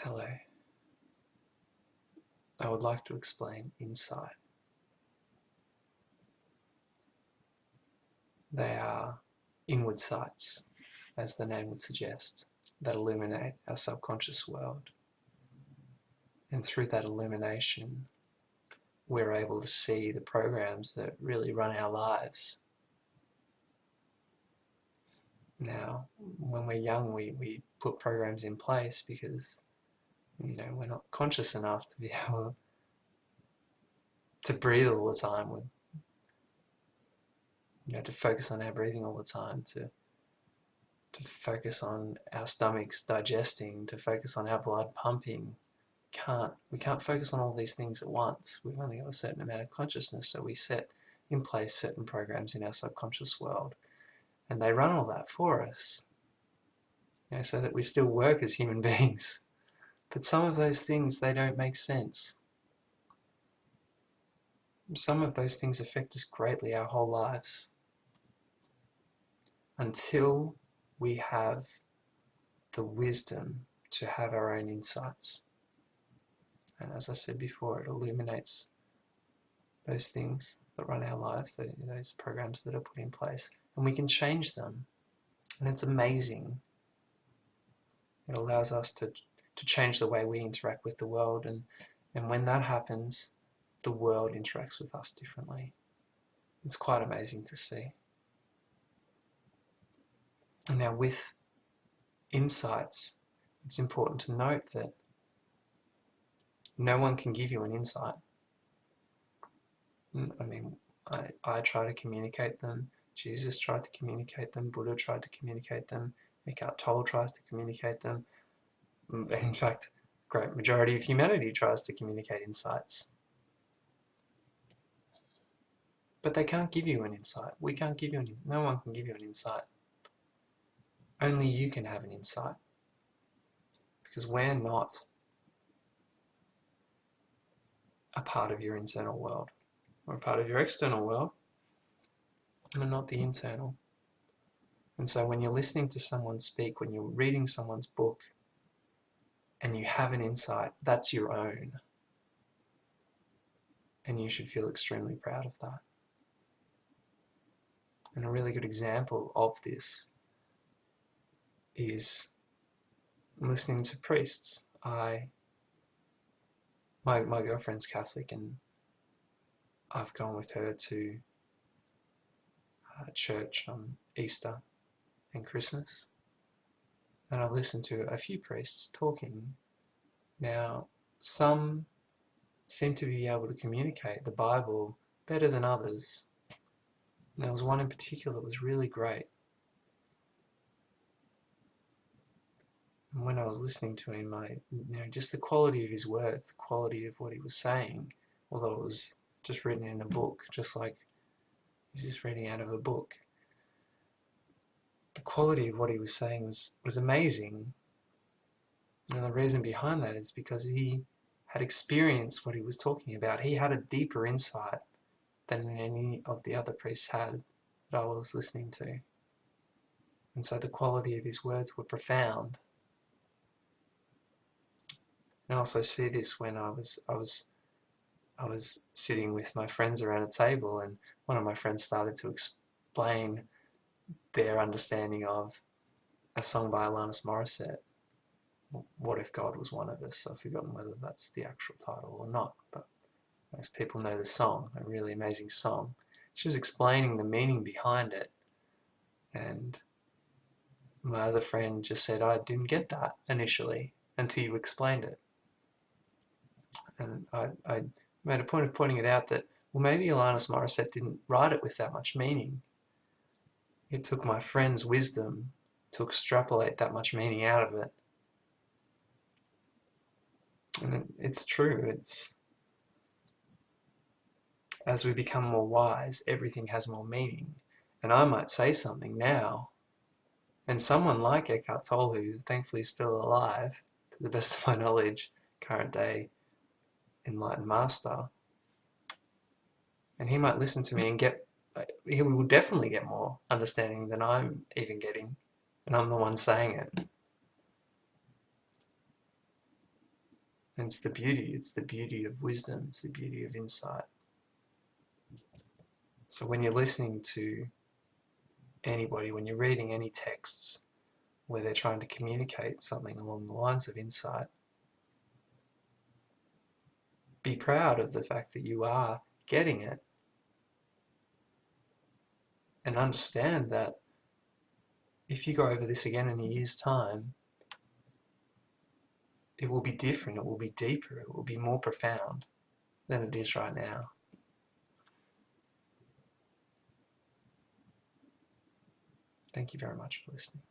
Hello. I would like to explain insight. They are inward sights, as the name would suggest, that illuminate our subconscious world. And through that illumination, we're able to see the programs that really run our lives. Now, when we're young, we put programs in place because, we're not conscious enough to be able to breathe all the time, to focus on our breathing all the time, to focus on our stomachs digesting, to focus on our blood pumping. We can't focus on all these things at once. We've only got a certain amount of consciousness, so we set in place certain programs in our subconscious world, and they run all that for us, so that we still work as human beings. But some of those things, they don't make sense. Some of those things affect us greatly our whole lives, until we have the wisdom to have our own insights. And as I said before, it illuminates those things that run our lives, those programs that are put in place, and we can change them. And it's amazing. It allows us to change the way we interact with the world, and when that happens, the world interacts with us differently. It's quite amazing to see. And now with insights, it's important to note that no one can give you an insight. I try to communicate them, Jesus tried to communicate them, Buddha tried to communicate them, Eckhart Tolle tries to communicate them. In fact, a great majority of humanity tries to communicate insights. But they can't give you an insight. We can't give you no one can give you an insight. Only you can have an insight. Because we're not a part of your internal world. We're a part of your external world, but not the internal. And so when you're listening to someone speak, when you're reading someone's book, and you have an insight, that's your own. And you should feel extremely proud of that. And a really good example of this is listening to priests. My girlfriend's Catholic, and I've gone with her to church on Easter and Christmas, and I've listened to a few priests talking. Now, some seem to be able to communicate the Bible better than others. And there was one in particular that was really great. And when I was listening to him, just the quality of his words, the quality of what he was saying, although it was just written in a book, just like he's just reading out of a book, the quality of what he was saying was amazing. And the reason behind that is because he had experienced what he was talking about. He had a deeper insight than any of the other priests had that I was listening to. And so the quality of his words were profound. And I also see this when I was sitting with my friends around a table, and one of my friends started to explain their understanding of a song by Alanis Morissette, What If God Was One of Us. I've forgotten whether that's the actual title or not, but most people know the song, a really amazing song. She was explaining the meaning behind it, and my other friend just said, I didn't get that initially until you explained it. And I made a point of pointing it out that, well, maybe Alanis Morissette didn't write it with that much meaning. It took my friend's wisdom to extrapolate that much meaning out of it. And it's true. As we become more wise, everything has more meaning. And I might say something now, and someone like Eckhart Tolle, who thankfully is still alive, to the best of my knowledge, current day enlightened master, and he might listen to me and he will definitely get more understanding than I'm even getting, and I'm the one saying it. And it's the beauty of wisdom, it's the beauty of insight. So when you're listening to anybody, when you're reading any texts where they're trying to communicate something along the lines of insight, be proud of the fact that you are getting it, and understand that if you go over this again in a year's time, it will be different, it will be deeper, it will be more profound than it is right now. Thank you very much for listening.